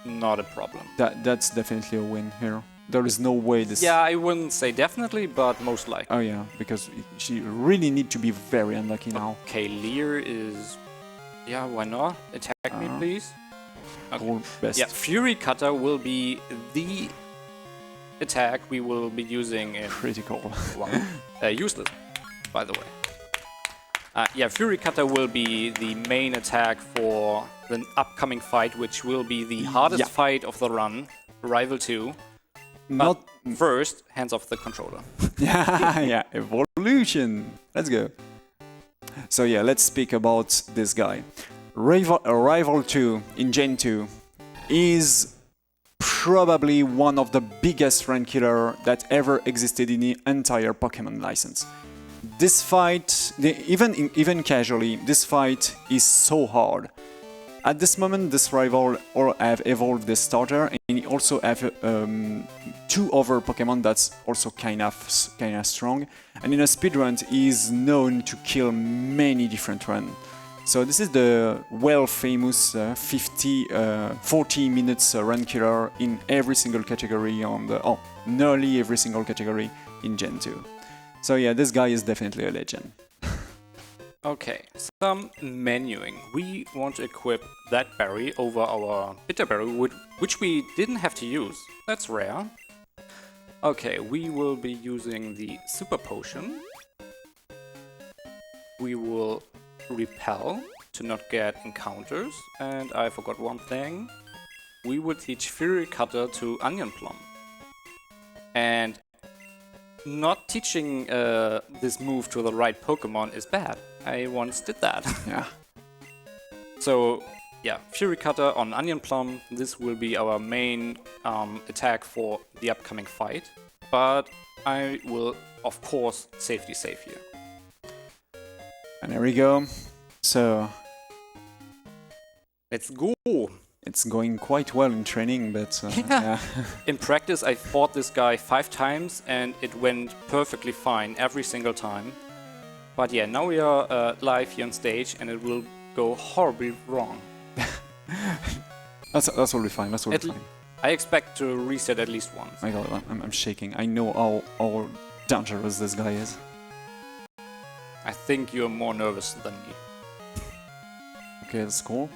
not a problem. That's definitely a win here. There is no way this. Yeah, I wouldn't say definitely, but most likely. Oh yeah, because she really need to be very unlucky now. Okay, Leer is... Yeah, why not? Attack me, please. Or best. Yeah, Fury Cutter will be the attack we will be using in... Critical. Useless, by the way. Yeah, Fury Cutter will be the main attack for the upcoming fight, which will be the hardest fight of the run, Rival 2. Not first, hands off the controller. yeah, evolution. Let's go. So yeah, let's speak about this guy. Rival 2 in Gen 2 is probably one of the biggest run killer that ever existed in the entire Pokémon license. This fight, even casually, this fight is so hard. At this moment, this rival have evolved the starter, and he also have two other Pokemon that's also kind of strong. And in a speedrun, he is known to kill many different runs. So this is the famous 40 minutes run killer in every single category nearly every single category in Gen 2. So yeah, this guy is definitely a legend. Okay, some menuing. We want to equip that berry over our bitter berry, which we didn't have to use. That's rare. Okay, we will be using the super potion. We will repel to not get encounters. And I forgot one thing. We will teach Fury Cutter to Onion Plum. And not teaching this move to the right Pokemon is bad. I once did that. Yeah. So, yeah, Fury Cutter on Onion Plum. This will be our main attack for the upcoming fight. But I will, of course, safety save here. And there we go. So, Let's go. It's going quite well in training, but yeah. In practice, I fought this guy 5 times and it went perfectly fine every single time. But yeah, now we are live here on stage and it will go horribly wrong. That's totally fine. That's totally fine. I expect to reset at least once. My God, I'm shaking. I know how dangerous this guy is. I think you're more nervous than me. Okay, that's cool.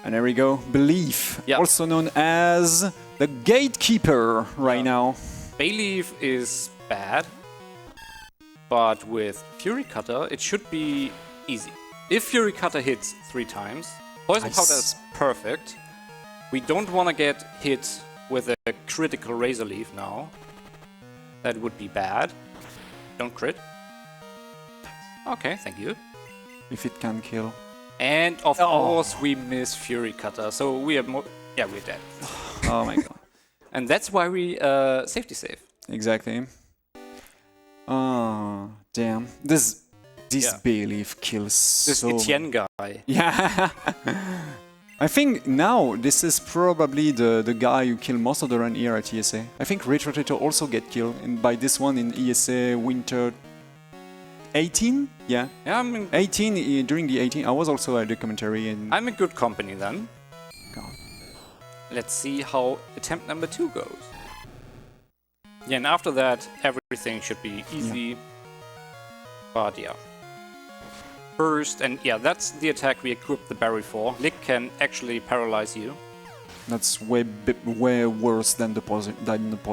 And there we go. Belief, Yeah. also known as the Gatekeeper right now. Belief is bad, but with Fury Cutter it should be easy. If Fury Cutter hits 3 times, Poison Powder is perfect. We don't want to get hit with a critical Razor Leaf now. That would be bad. Don't crit. Okay, thank you. If it can kill. And of course we miss Fury Cutter, so we are more... Yeah, we're dead. Oh my God. And that's why we safety save. Exactly. Oh, damn. This Belief kills This so... Etienne guy. Yeah. I think now this is probably the guy who killed most of the run here at ESA. I think Retrotator also get killed by this one in ESA Winter 18? Yeah. Yeah, I mean, 18, during the 18, I was also at the commentary and... I'm in good company then. God. Let's see how attempt number 2 goes. Yeah, and after that, everything should be easy. Yeah. But yeah. First, and yeah, that's the attack we equipped the berry for. Lick can actually paralyze you. That's way worse than the poison.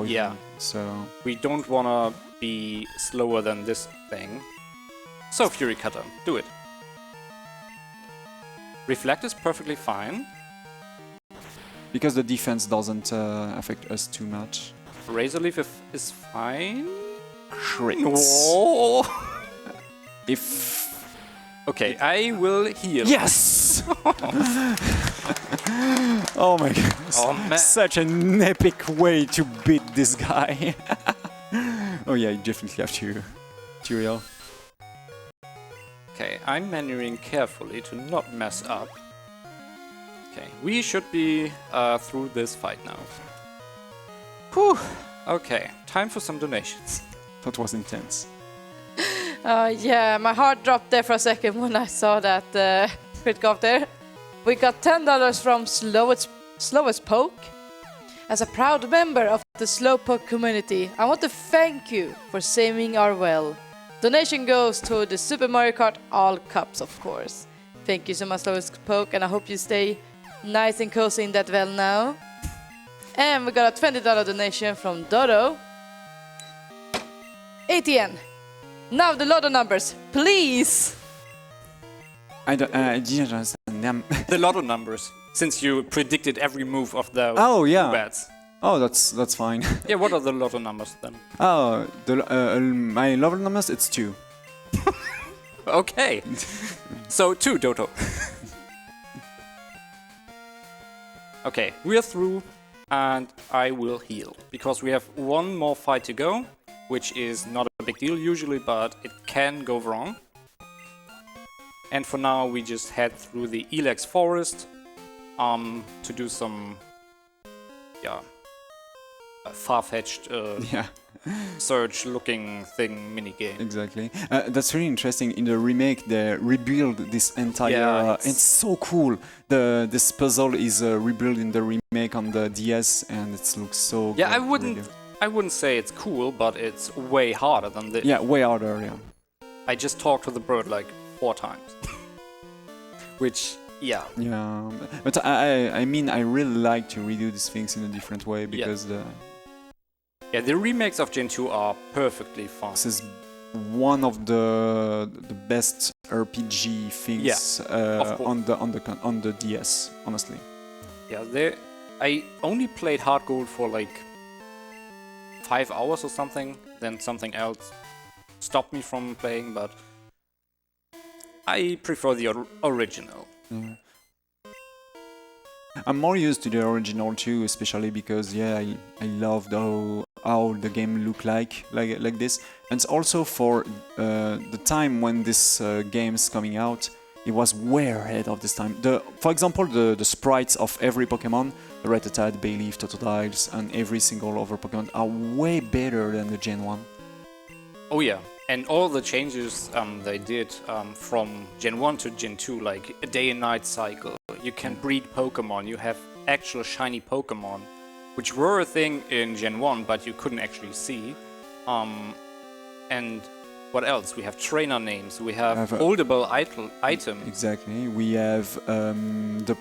Yeah. So... We don't wanna be slower than this thing. So, Fury Cutter, do it. Reflect is perfectly fine. Because the defense doesn't affect us too much. Razor Leaf is fine. Crits. Oh. If... Okay, I will heal. Yes! Oh my God. Oh man. Such an epic way to beat this guy. Oh yeah, you definitely have to heal. Okay, I'm maneuvering carefully to not mess up. Okay, we should be through this fight now. Whew. Okay, time for some donations. That was intense. Yeah, my heart dropped there for a second when I saw that crit go up there. We got $10 from Slowest Poke. As a proud member of the Slowpoke community, I want to thank you for saving our well. Donation goes to the Super Mario Kart All Cups, of course. Thank you so much, Slowest Poke, and I hope you stay nice and cozy in that well now. And we got a $20 donation from Dodo. ATN. Now the lotto numbers, please! I didn't understand them. The lotto numbers, since you predicted every move of the Oh yeah. bets. Oh, that's fine. Yeah, what are the lotto numbers then? Oh, my level numbers, it's 2. Okay. So 2, Dodo. Okay, we are through and I will heal. Because we have one more fight to go, which is not a big deal usually, but it can go wrong. And for now we just head through the Elex forest to do some far-fetched Yeah. search-looking thing minigame. Exactly. That's really interesting. In the remake, they rebuild this entire... Yeah, it's so cool. This puzzle is rebuilt in the remake on the DS, and it looks so Yeah, good. I wouldn't say it's cool, but it's way harder than this. Yeah, way harder, yeah. I just talked to the bird like 4 times. Which, yeah. Yeah, but I mean, I really like to redo these things in a different way, because the remakes of Gen 2 are perfectly fine. this is one of the best RPG things on the DS, honestly. Yeah, I only played Hard Gold for like 5 hours or something, then something else stopped me from playing, but I prefer the original. Yeah. I'm more used to the original too, especially because I loved how the game looked like this, and also for the time when this game's coming out, It was way ahead of this time. For example, the sprites of every Pokemon, the Rattata, Bayleaf, Totodiles, and every single other Pokemon are way better than the Gen 1. Oh yeah, and all the changes they did from Gen 1 to Gen 2, like a day and night cycle. You can breed Pokemon, you have actual shiny Pokemon, which were a thing in Gen 1, but you couldn't actually see. And what else? We have trainer names, we have holdable items. Exactly. We have the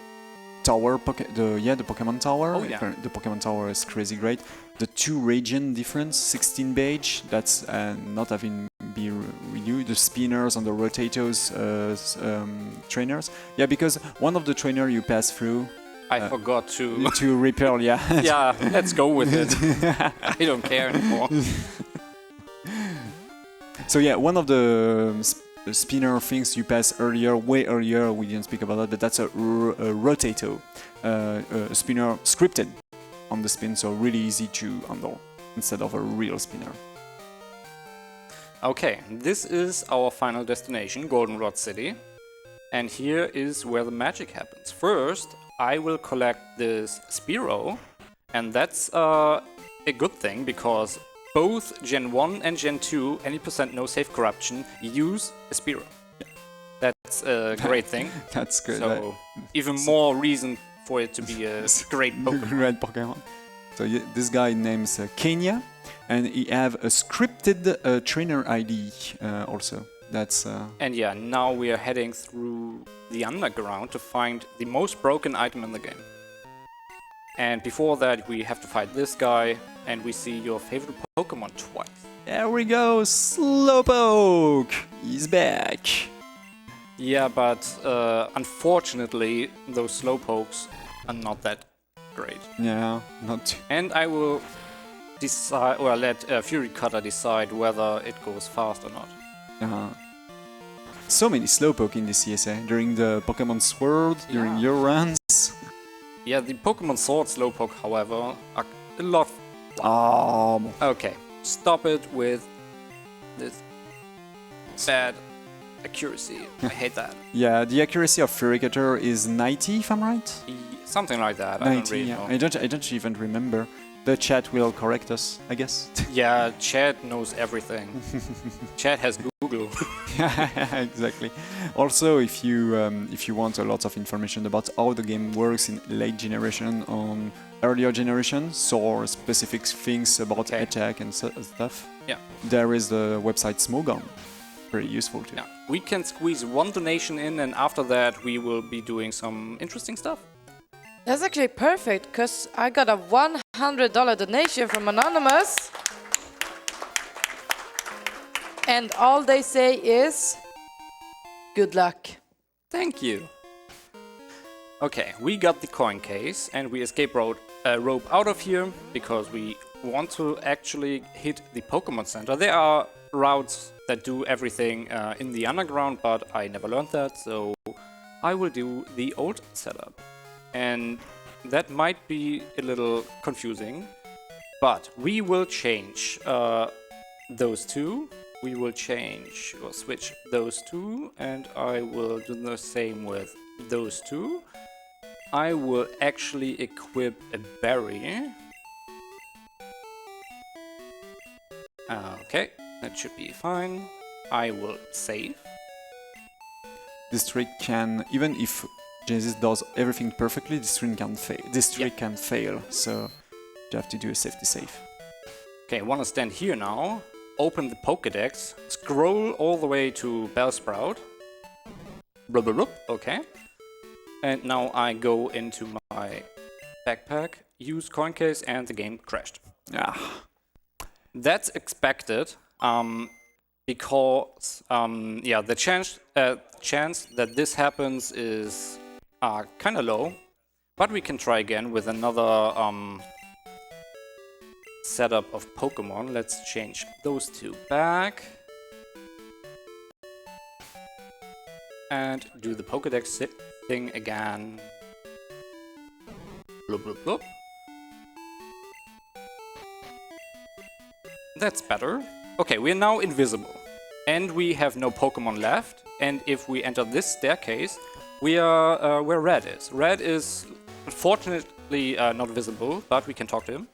tower, the Pokemon Tower. Oh, yeah. The Pokemon Tower is crazy great. The 2 region difference, 16 beige, that's not having be renewed. The spinners and the rotators trainers. Yeah, because one of the trainer you pass through. I forgot to repel, yeah. Yeah, let's go with it. I don't care anymore. So yeah, one of the spinner things you passed earlier, way earlier, we didn't speak about that, but that's a rotato, a spinner scripted on the spin, so really easy to handle instead of a real spinner. Okay, this is our final destination, Goldenrod City, and here is where the magic happens. First, I will collect this Spearow, and that's a good thing because both Gen 1 and Gen 2, any % no save corruption, use a Spearow. Yeah. That's a great thing. That's good. So, even more reason for it to be a great Pokemon. Great Pokemon. So this guy names Kenya, and he have a scripted trainer ID also. That's. And yeah, now we are heading through the underground to find the most broken item in the game. And before that, we have to fight this guy, and we see your favorite Pokemon twice. There we go, Slowpoke! He's back! Yeah, but unfortunately, those Slowpokes are not that great. Yeah, not too. And I will decide, or let Fury Cutter decide whether it goes fast or not. So many Slowpoke in this CSA during the Pokemon Sword, during your runs. Yeah, the Pokemon Sword Slowpoke, however, are a lot. Okay, stop it with this bad accuracy. I hate that. Yeah, the accuracy of Fury Cutter is 90, if I'm right. Something like that. 90, I don't really know. I don't even remember. The chat will correct us, I guess. Yeah, chat knows everything. Chat has Google. Yeah, exactly. Also, if you want a lot of information about how the game works in late generation on earlier generations, or specific things about attack and stuff, there is the website Smogon. Very useful too. Yeah, we can squeeze one donation in, and after that we will be doing some interesting stuff. That's actually perfect, because I got a $100 donation from Anonymous. And all they say is, good luck. Thank you. Okay, we got the coin case, and we escape rope out of here, because we want to actually hit the Pokemon Center. There are routes that do everything in the underground, but I never learned that, so I will do the old setup. And that might be a little confusing, but we will change those two. We will change or switch those two, and I will do the same with those two. I will actually equip a berry. Okay, that should be fine. I will save. This trick can, even if Genesis does everything perfectly, this trick can fail. This trick can fail, so you have to do a safety save. Okay, I want to stand here now. Open the Pokédex. Scroll all the way to Bellsprout. Blah, blah, blah. Okay. And now I go into my backpack, use coin case, and the game crashed. That's expected, because the chance that this happens is kind of low, but we can try again with another setup of Pokemon. Let's change those two back and do the Pokédex thing again. Blub, blub, blub. That's better. Okay, we're now invisible. And we have no Pokemon left. and if we enter this staircase, we are where Red is. Red is unfortunately not visible, but we can talk to him.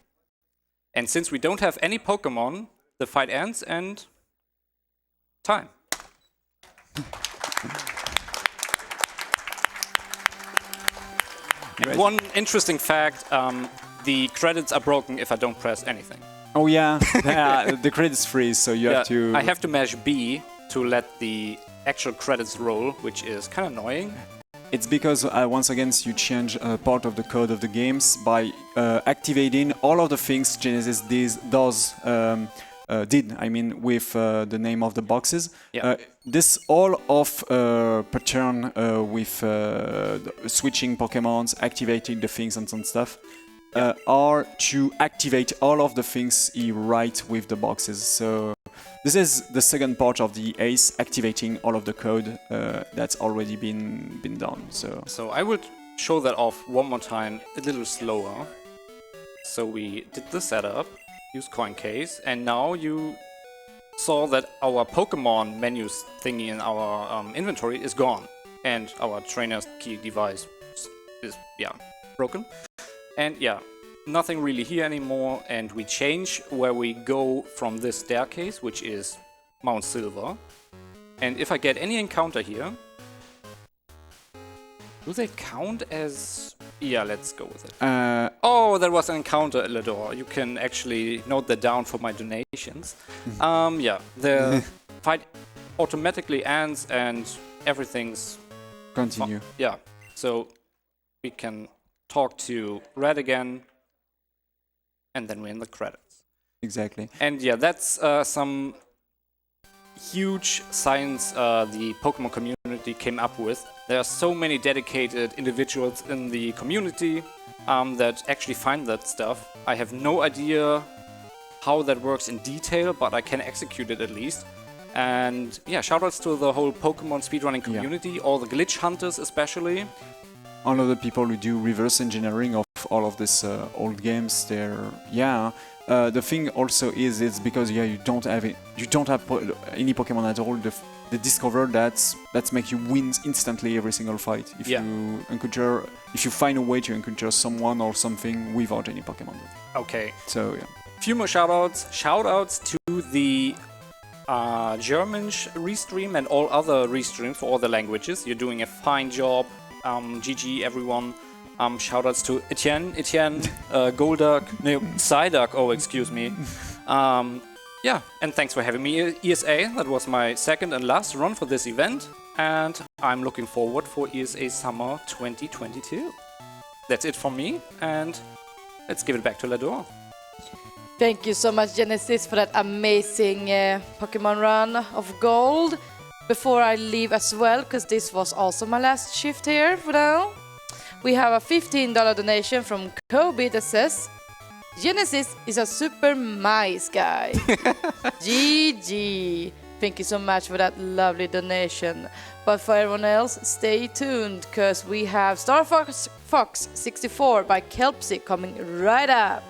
And since we don't have any Pokémon, the fight ends and time. And one interesting fact, the credits are broken if I don't press anything. Oh yeah, yeah, the credits freeze, so you have to... I have to mash B to let the actual credits roll, which is kind of annoying. It's because once again you change part of the code of the games by activating all of the things Genesis did. I mean, with the name of the boxes. Yeah. This all of pattern with switching Pokemons, activating the things and some stuff. Are to activate all of the things he writes with the boxes. So this is the second part of the ACE, activating all of the code that's already been done. So I would show that off one more time, a little slower. So we did the setup, use coin case, and now you saw that our Pokemon menus thingy in our inventory is gone, and our trainer's key device is broken. And yeah, nothing really here anymore, and we change where we go from this staircase, which is Mount Silver. And if I get any encounter here, do they count as... Yeah, let's go with it. Oh, there was an encounter at the door. You can actually note that down for my donations. Yeah, the fight automatically ends and everything's... Continue. Yeah, so we can talk to Red again, and then we're in the credits. Exactly. And yeah, that's some huge science the Pokemon community came up with. There are so many dedicated individuals in the community that actually find that stuff. I have no idea how that works in detail, but I can execute it at least. And yeah, shoutouts to the whole Pokemon speedrunning community, all the glitch hunters especially. All of the people who do reverse engineering of all of these old games, the thing also is it's because you don't have any Pokemon at all. They discover that makes you win instantly every single fight if you find a way to encounter someone or something without any Pokemon. Okay. So yeah. Few more shoutouts. Shoutouts to the German restream and all other restreams for all the languages. You're doing a fine job. GG everyone. Shoutouts to Etienne, Golduck, no, Psyduck, oh excuse me. Yeah, and thanks for having me, ESA. That was my second and last run for this event, and I'm looking forward for ESA Summer 2022. That's it from me, and let's give it back to Lador. Thank you so much, Genesis, for that amazing Pokemon run of gold. Before I leave as well, because this was also my last shift here for now, we have a $15 donation from Kobe that says, Genesis is a super nice guy. GG. Thank you so much for that lovely donation. But for everyone else, stay tuned, because we have Star Fox 64 by Kelpsy coming right up.